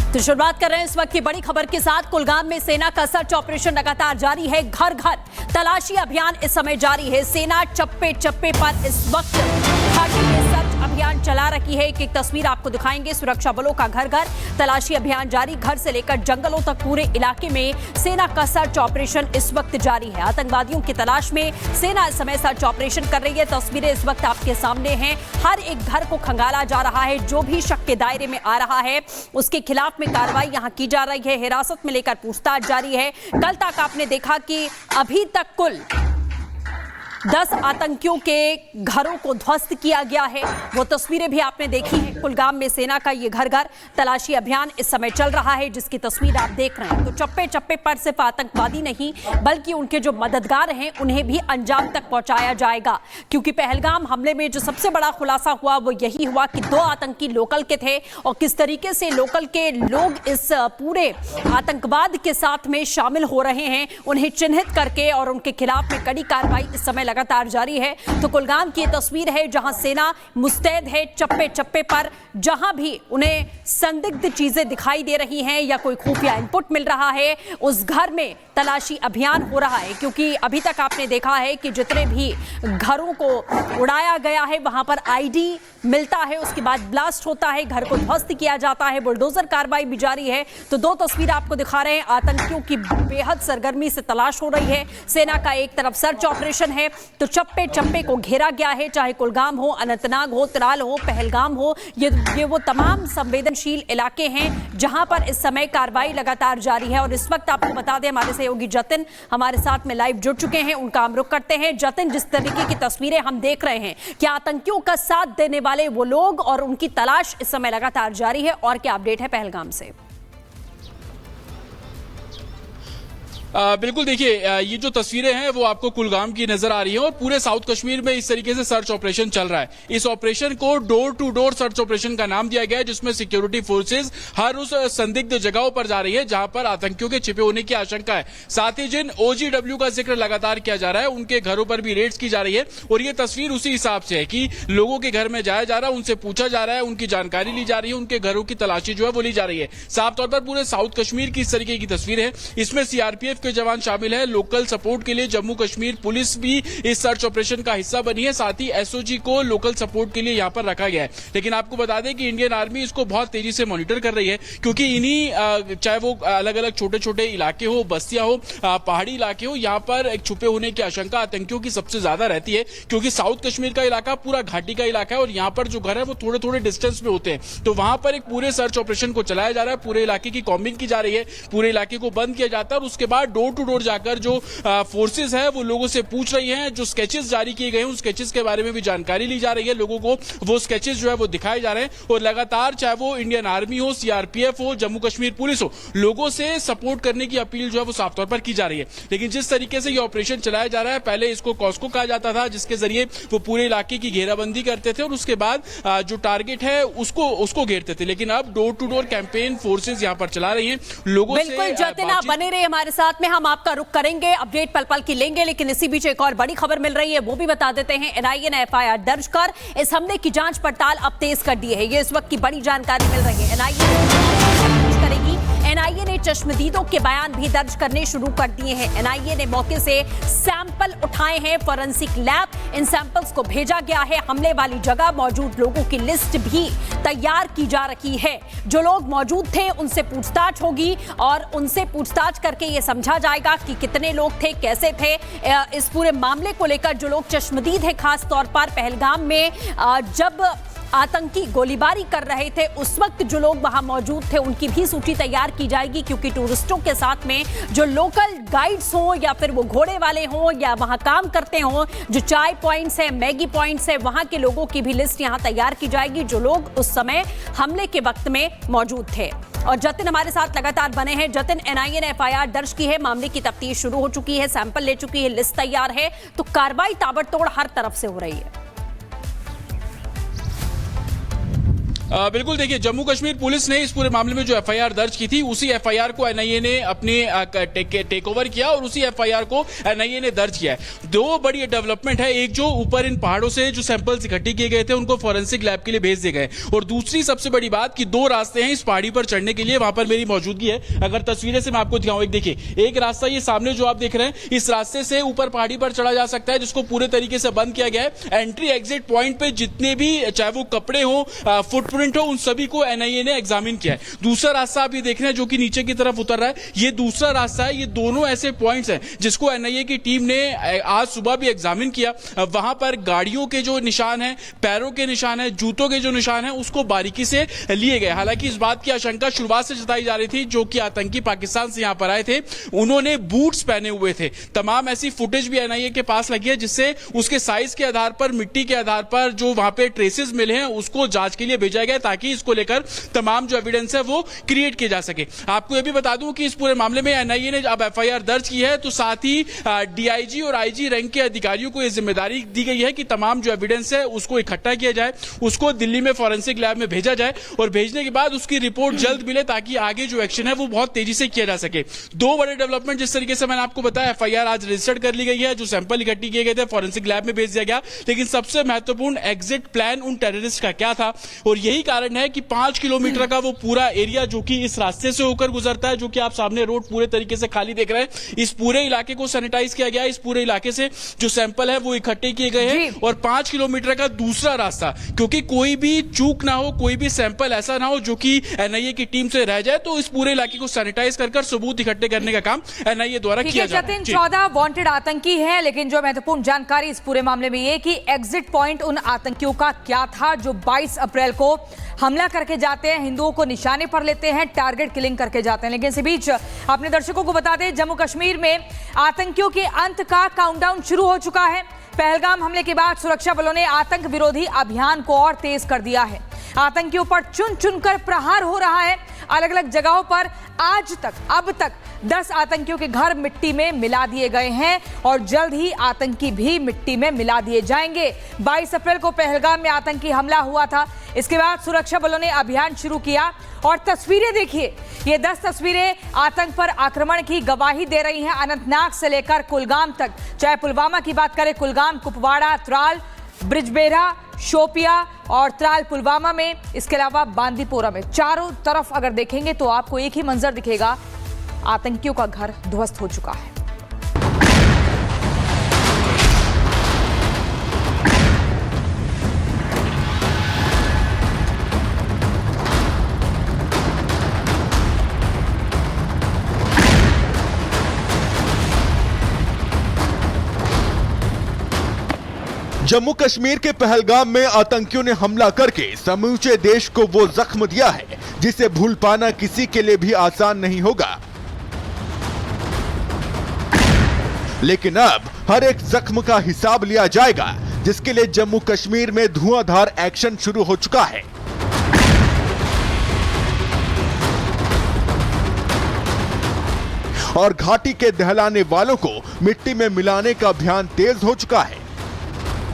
तो शुरुआत कर रहे हैं इस वक्त की बड़ी खबर के साथ। कुलगाम में सेना का सर्च ऑपरेशन लगातार जारी है। घर घर तलाशी अभियान इस समय जारी है। सेना चप्पे चप्पे पर इस वक्त घाटी में सर्च अभियान चला रही है। एक तस्वीर आपको दिखाएंगे। सुरक्षा बलों का घर घर तलाशी अभियान जारी। घर से लेकर जंगलों तक पूरे इलाके में सेना का सर्च ऑपरेशन इस वक्त जारी है। आतंकवादियों की तलाश में सेना इस समय सर्च ऑपरेशन कर रही है। तस्वीरें इस वक्त आपके सामने हैं। हर एक घर को खंगाला जा रहा है। जो भी शक के दायरे में आ रहा है उसके खिलाफ में कार्रवाई यहां की जा रही है। हिरासत में लेकर पूछताछ जारी है। कल तक आपने देखा कि अभी तक कुल 10 आतंकियों के घरों को ध्वस्त किया गया है। वो तस्वीरें भी आपने देखी हैं। कुलगाम में सेना का ये घर घर तलाशी अभियान इस समय चल रहा है, जिसकी तस्वीर आप देख रहे हैं। तो चप्पे चप्पे पर सिर्फ आतंकवादी नहीं बल्कि उनके जो मददगार हैं उन्हें भी अंजाम तक पहुंचाया जाएगा। क्योंकि पहलगाम हमले में जो सबसे बड़ा खुलासा हुआ वो यही हुआ कि 2 आतंकी लोकल के थे और किस तरीके से लोकल के लोग इस पूरे आतंकवाद के साथ में शामिल हो रहे हैं, उन्हें चिन्हित करके और उनके खिलाफ में कड़ी कार्रवाई इस समय लगातार जारी है। तो कुलगाम की तस्वीर है जहां सेना मुस्तैद है। चप्पे चप्पे पर जहां भी उन्हें संदिग्ध चीजें दिखाई दे रही हैं या कोई खुफिया इनपुट मिल रहा है उस घर में तलाशी अभियान हो रहा है। क्योंकि अभी तक आपने देखा है कि जितने भी घरों को उड़ाया गया है वहां पर आईडी मिलता है, उसके बाद ब्लास्ट होता है, घर को ध्वस्त किया जाता है। बुलडोजर कार्रवाई भी जारी है। तो 2 तस्वीर आपको दिखा रहे हैं। आतंकियों की बेहद सरगर्मी से तलाश हो रही है। सेना का एक तरफ सर्च ऑपरेशन है तो चप्पे चप्पे को घेरा गया है। चाहे कुलगाम हो, अनंतनाग हो, त्राल हो, पहलगाम हो, ये वो तमाम संवेदनशील इलाके हैं जहां पर इस समय कार्रवाई लगातार जारी है। और इस वक्त आपको बता दें हमारे सहयोगी जतिन हमारे साथ में लाइव जुड़ चुके हैं। उनका हम रुख करते हैं। जतिन, जिस तरीके की तस्वीरें हम देख रहे हैं, क्या आतंकियों का साथ देने वाले वो लोग और उनकी तलाश इस समय लगातार जारी है, और क्या अपडेट है पहलगाम से? बिल्कुल, देखिए ये जो तस्वीरें हैं वो आपको कुलगाम की नजर आ रही हैं और पूरे साउथ कश्मीर में इस तरीके से सर्च ऑपरेशन चल रहा है। इस ऑपरेशन को door to door search operation का नाम दिया गया है, जिसमें सिक्योरिटी फोर्सेस हर उस संदिग्ध जगहों पर जा रही है जहां पर आतंकियों के छिपे होने की आशंका है। साथ ही जिन ओजीडब्ल्यू का जिक्र लगातार किया जा रहा है उनके घरों पर भी रेड्स की जा रही है। और ये तस्वीर उसी हिसाब से है कि लोगों के घर में जाया जा रहा है, उनसे पूछा जा रहा है, उनकी जानकारी ली जा रही है, उनके घरों की तलाशी जो है वो ली जा रही है। साफ तौर पर पूरे साउथ कश्मीर की इस तरीके की तस्वीर है। इसमें सीआरपीएफ के जवान शामिल है। लोकल सपोर्ट के लिए जम्मू कश्मीर पुलिस भी इस सर्च ऑपरेशन का हिस्सा बनी है। साथ ही एसओजी को लोकल सपोर्ट के लिए यहां पर रखा गया है। लेकिन आपको बता दें कि इंडियन आर्मी इसको बहुत तेजी से मॉनिटर कर रही है, क्योंकि इन्हीं चाहे वो अलग अलग छोटे छोटे इलाके हो, बस्तियां हो, पहाड़ी इलाके हो, यहां पर एक छुपे होने की आशंका आतंकियों की सबसे ज्यादा रहती है। क्योंकि साउथ कश्मीर का इलाका पूरा घाटी का इलाका है और यहां पर जो घर है वो थोड़े थोड़े डिस्टेंस में होते हैं। तो वहां पर एक पूरे सर्च ऑपरेशन को चलाया जा रहा है। पूरे इलाके की कॉम्बिंग की जा रही है, पूरे इलाके को बंद किया जाता है और उसके बाद डोर टू डोर जाकर जो फोर्सेस है वो लोगों से पूछ रही हैं। जो स्केचेस जारी किए गए हैं उस स्केचेस के बारे में भी जानकारी ली जा रही है। लोगों को वो स्केचेस जो है वो दिखाए जा रहे हैं और लगातार चाहे वो इंडियन आर्मी हो, सीआरपीएफ हो, जम्मू कश्मीर पुलिस हो, लोगों से सपोर्ट करने की अपील जो है वो साफ तौर पर की जा रही है। लेकिन जिस तरीके से ये ऑपरेशन चलाया जा रहा है, पहले इसको कॉस्को कहा जाता था, जिसके जरिए वो पूरे इलाके की घेराबंदी करते थे और उसके बाद जो टारगेट है उसको घेरते थे। लेकिन अब door to door campaign forces यहां पर चला रही हैं लोगों से। बिल्कुल जतिन, आप बने रहे हमारे साथ में, हम आपका रुख करेंगे, अपडेट पल पल की लेंगे। लेकिन इसी बीच एक और बड़ी खबर मिल रही है, वो भी बता देते हैं। एनआईए ने एफआईआर दर्ज कर इस हमले की जांच पड़ताल अब तेज कर दी है। ये इस वक्त की बड़ी जानकारी मिल रही है। एनआईए ने चश्मदीदों के बयान भी दर्ज करने शुरू कर दिए हैं। एनआईए ने मौके से सैंपल उठाए हैं। फॉरेंसिक लैब इन सैंपल्स को भेजा गया है। हमले वाली जगह मौजूद लोगों की लिस्ट भी तैयार की जा रही है। जो लोग मौजूद थे उनसे पूछताछ होगी और उनसे पूछताछ करके ये समझा जाएगा कि कितने लोग थे, कैसे थे। इस पूरे मामले को लेकर जो लोग चश्मदीद है, खास तौर पर पहलगाम में जब आतंकी गोलीबारी कर रहे थे उस वक्त जो लोग वहां मौजूद थे उनकी भी सूची तैयार की जाएगी। क्योंकि टूरिस्टों के साथ में जो लोकल गाइड्स हों या फिर वो घोड़े वाले हों या वहां काम करते हों, जो चाय पॉइंट्स है, मैगी पॉइंट्स है, वहां के लोगों की भी लिस्ट यहां तैयार की जाएगी जो लोग उस समय हमले के वक्त में मौजूद थे। और जतिन हमारे साथ लगातार बने हैं। जतिन, एनआईए ने एफआईआर दर्ज की है, मामले की तफ्तीश शुरू हो चुकी है, सैंपल ले चुकी है, लिस्ट तैयार है, तो कार्रवाई ताबड़तोड़ हर तरफ से हो रही है। बिल्कुल, देखिए जम्मू कश्मीर पुलिस ने इस पूरे मामले में जो एफआईआर दर्ज की थी उसी एफआईआर को एनआईए ने अपने टेक ओवर किया और उसी एफआईआर को एनआईए ने दर्ज किया है। दो बड़ी डेवलपमेंट है, एक जो ऊपर इन पहाड़ों से जो सैंपल्स इकट्ठे किए गए थे उनको फॉरेंसिक लैब के लिए भेज दिए गए, और दूसरी सबसे बड़ी बात कि दो रास्ते हैं इस पहाड़ी पर चढ़ने के लिए, वहां पर मेरी मौजूदगी है। अगर तस्वीरें से मैं आपको दिखाऊं, एक देखिए, एक रास्ता ये सामने जो आप देख रहे हैं, इस रास्ते से ऊपर पहाड़ी पर चढ़ा जा सकता है, जिसको पूरे तरीके से बंद किया गया है। एंट्री एग्जिट पॉइंट पे जितने भी चाहे वो कपड़े हो, फुटप्रिंट हो, उन सभी को एनआईए ने एग्जामिन किया है। दूसरा रास्ता आप ये देख रहे हैं जो कि नीचे की तरफ उतर रहा है, ये दूसरा रास्ता है। ये दोनों ऐसे पॉइंट्स हैं जिसको एनआईए की टीम ने आज सुबह भी एग्जामिन किया। वहां पर गाड़ियों के जो निशान हैं, पैरों के निशान हैं, जूतों के जो निशान हैं, उसको बारीकी से लिए गए। हालांकि इस बात की आशंका शुरुआत से जताई जा रही थी, जो कि आतंकी पाकिस्तान से यहां पर आए थे उन्होंने बूट्स पहने हुए थे। तमाम ऐसी फुटेज भी एनआईए के पास लगी है, जिससे उसके साइज के आधार पर, मिट्टी के आधार पर जो वहां पे ट्रेसेस मिले हैं उसको जांच के लिए भेजा गया, ताकि इसको लेकर तमाम जो एविडेंस है वो क्रिएट किया जा सके। आपको यह भी बता दूं कि इस पूरे मामले में एनआईए ने अब एफआईआर दर्ज की है, तो साथ ही डीआईजी और आईजी रैंक के अधिकारियों को यह जिम्मेदारी दी गई है कि तमाम जो एविडेंस है उसको इकट्ठा किया जाए, उसको दिल्ली में फॉरेंसिक लैब में भेजा जाए, और भेजने के बाद उसकी रिपोर्ट जल्द मिले, ताकि आगे जो एक्शन है वो बहुत तेजी से किया जा सके। दो बड़े डेवलपमेंट जिस तरीके से मैंने आपको बताया, एफआईआर आज रजिस्टर्ड कर ली गई है, जो सैंपल इकट्ठे किए गए थे फॉरेंसिक लैब में भेज दिया गया, लेकिन सबसे महत्वपूर्ण एग्जिट प्लान उन टेररिस्ट का क्या था, और यही कारण है कि 5 किलोमीटर का वो पूरा एरिया जो कि इस रास्ते से होकर गुजरता है, जो कि आप सामने रोड पूरे तरीके से खाली देख रहे हैं, इस पूरे इलाके को सैनिटाइज किया गया, इस पूरे इलाके से जो सैंपल है वो इकट्ठे किए गए हैं, और 5 किलोमीटर का दूसरा रास्ता, क्योंकि कोई भी चूक ना हो, कोई भी सैंपल ऐसा ना हो जो कि एनआईए की टीम से रह जाए, तो इस पूरे इलाके को सैनिटाइज कर सबूत इकट्ठे करने का काम एनआईए द्वारा किया जा रहा है। 14 वांटेड आतंकी है, लेकिन जो महत्वपूर्ण जानकारी इस पूरे मामले में ये कि एग्जिट पॉइंट उन आतंकियों का क्या था जो 22 अप्रैल को हमला करके जाते हैं, हिंदुओं को निशाने पर लेते हैं, टारगेट किलिंग करके जाते हैं। लेकिन इसी बीच अपने दर्शकों को बता दें, जम्मू कश्मीर में आतंकियों के अंत का काउंटडाउन शुरू हो चुका है। पहलगाम हमले के बाद सुरक्षा बलों ने आतंक विरोधी अभियान को और तेज कर दिया है। आतंकियों पर चुन चुनकर प्रहार हो रहा है। अलग अलग जगहों पर अब तक 10 आतंकियों के घर मिट्टी में मिला दिए गए हैं, और जल्द ही आतंकी भी मिट्टी में मिला दिए जाएंगे। 22 अप्रैल को पहलगाम में आतंकी हमला हुआ था। इसके बाद सुरक्षा बलों ने अभियान शुरू किया, और तस्वीरें देखिए, ये 10 तस्वीरें आतंक पर आक्रमण की गवाही दे रही हैं। अनंतनाग से लेकर कुलगाम तक, चाहे पुलवामा की बात करें, कुलगाम, कुपवाड़ा, त्राल, ब्रिजबेहरा, शोपिया और त्राल पुलवामा में, इसके अलावा बांदीपोरा में, चारों तरफ अगर देखेंगे तो आपको एक ही मंजर दिखेगा, आतंकियों का घर ध्वस्त हो चुका है। जम्मू कश्मीर के पहलगाम में आतंकियों ने हमला करके समूचे देश को वो जख्म दिया है जिसे भूल पाना किसी के लिए भी आसान नहीं होगा। लेकिन अब हर एक जख्म का हिसाब लिया जाएगा, जिसके लिए जम्मू कश्मीर में धुआंधार एक्शन शुरू हो चुका है। और घाटी के दहलाने वालों को मिट्टी में मिलाने का अभियान तेज हो चुका है।